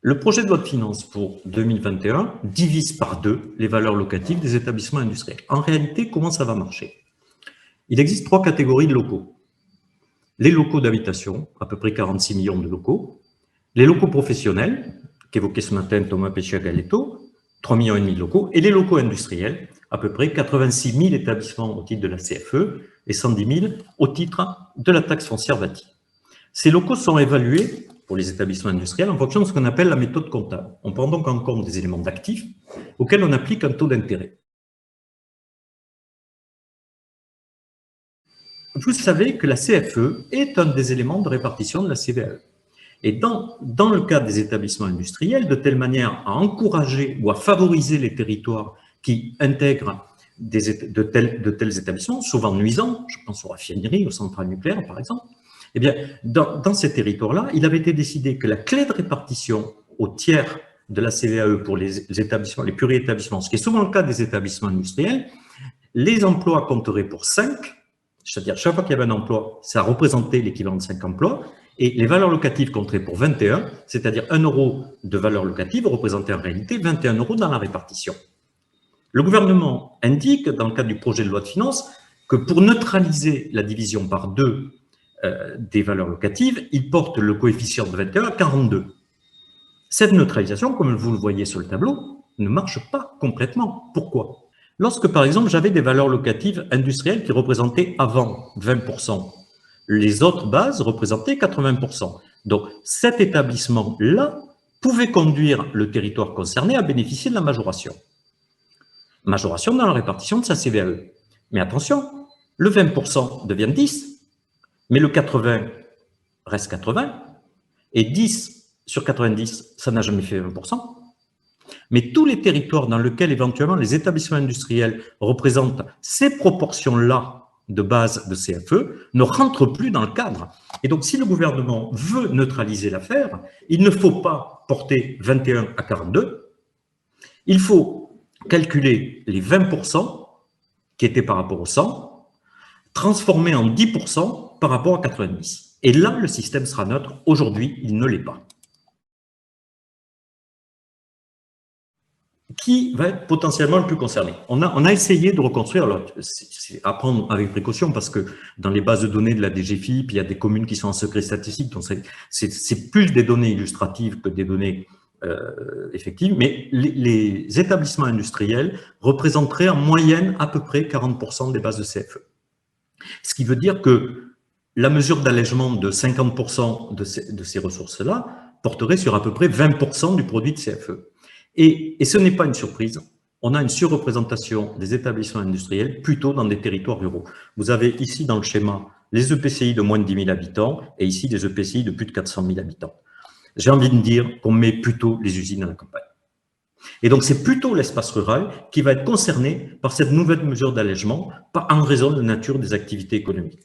Le projet de loi de finances pour 2021 divise par deux les valeurs locatives des établissements industriels. En réalité, comment ça va marcher? Il existe trois catégories de locaux. Les locaux d'habitation, à peu près 46 millions de locaux. Les locaux professionnels, qu'évoquait ce matin Thomas Pescia-Galetto, 3,5 millions de locaux. Et les locaux industriels, à peu près 86 000 établissements au titre de la CFE et 110 000 au titre de la taxe foncière bâtie. Ces locaux sont évalués pour les établissements industriels en fonction de ce qu'on appelle la méthode comptable. On prend donc en compte des éléments d'actifs auxquels on applique un taux d'intérêt. Vous savez que la CFE est un des éléments de répartition de la CVAE. Et dans le cas des établissements industriels, de telle manière à encourager ou à favoriser les territoires qui intègrent de tels établissements, souvent nuisants, je pense aux raffineries, aux centrales nucléaires par exemple, eh bien, dans ces territoires-là, il avait été décidé que la clé de répartition au tiers de la CVAE pour les établissements, les pluri-établissements, ce qui est souvent le cas des établissements industriels, les emplois compteraient pour 5, c'est-à-dire chaque fois qu'il y avait un emploi, ça représentait l'équivalent de 5 emplois, et les valeurs locatives compteraient pour 21, c'est-à-dire 1 euro de valeur locative représentait en réalité 21 euros dans la répartition. Le gouvernement indique, dans le cadre du projet de loi de finances, que pour neutraliser la division par deux des valeurs locatives, il porte le coefficient de 21 à 42. Cette neutralisation, comme vous le voyez sur le tableau, ne marche pas complètement. Pourquoi? Lorsque, par exemple, j'avais des valeurs locatives industrielles qui représentaient avant 20%, les autres bases représentaient 80%. Donc, cet établissement-là pouvait conduire le territoire concerné à bénéficier de la majoration. Majoration dans la répartition de sa CVAE. Mais attention, le 20% devient 10%, mais le 80 reste 80, et 10 sur 90, ça n'a jamais fait 20%. Mais tous les territoires dans lesquels éventuellement les établissements industriels représentent ces proportions-là de base de CFE ne rentrent plus dans le cadre. Et donc, si le gouvernement veut neutraliser l'affaire, il ne faut pas porter 21 à 42, il faut calculer les 20% qui étaient par rapport au 100, transformer en 10% par rapport à 90. Et là, le système sera neutre. Aujourd'hui, il ne l'est pas. Qui va être potentiellement le plus concerné? On a essayé de reconstruire, alors c'est à prendre avec précaution parce que dans les bases de données de la DGFiP, il y a des communes qui sont en secret statistique, donc c'est plus des données illustratives que des données effectives, mais les établissements industriels représenteraient en moyenne à peu près 40% des bases de CFE. Ce qui veut dire que la mesure d'allègement de 50% de ces ressources-là porterait sur à peu près 20% du produit de CFE. Et ce n'est pas une surprise, on a une surreprésentation des établissements industriels plutôt dans des territoires ruraux. Vous avez ici dans le schéma les EPCI de moins de 10 000 habitants et ici les EPCI de plus de 400 000 habitants. J'ai envie de dire qu'on met plutôt les usines à la campagne. Et donc c'est plutôt l'espace rural qui va être concerné par cette nouvelle mesure d'allègement en raison de la nature des activités économiques.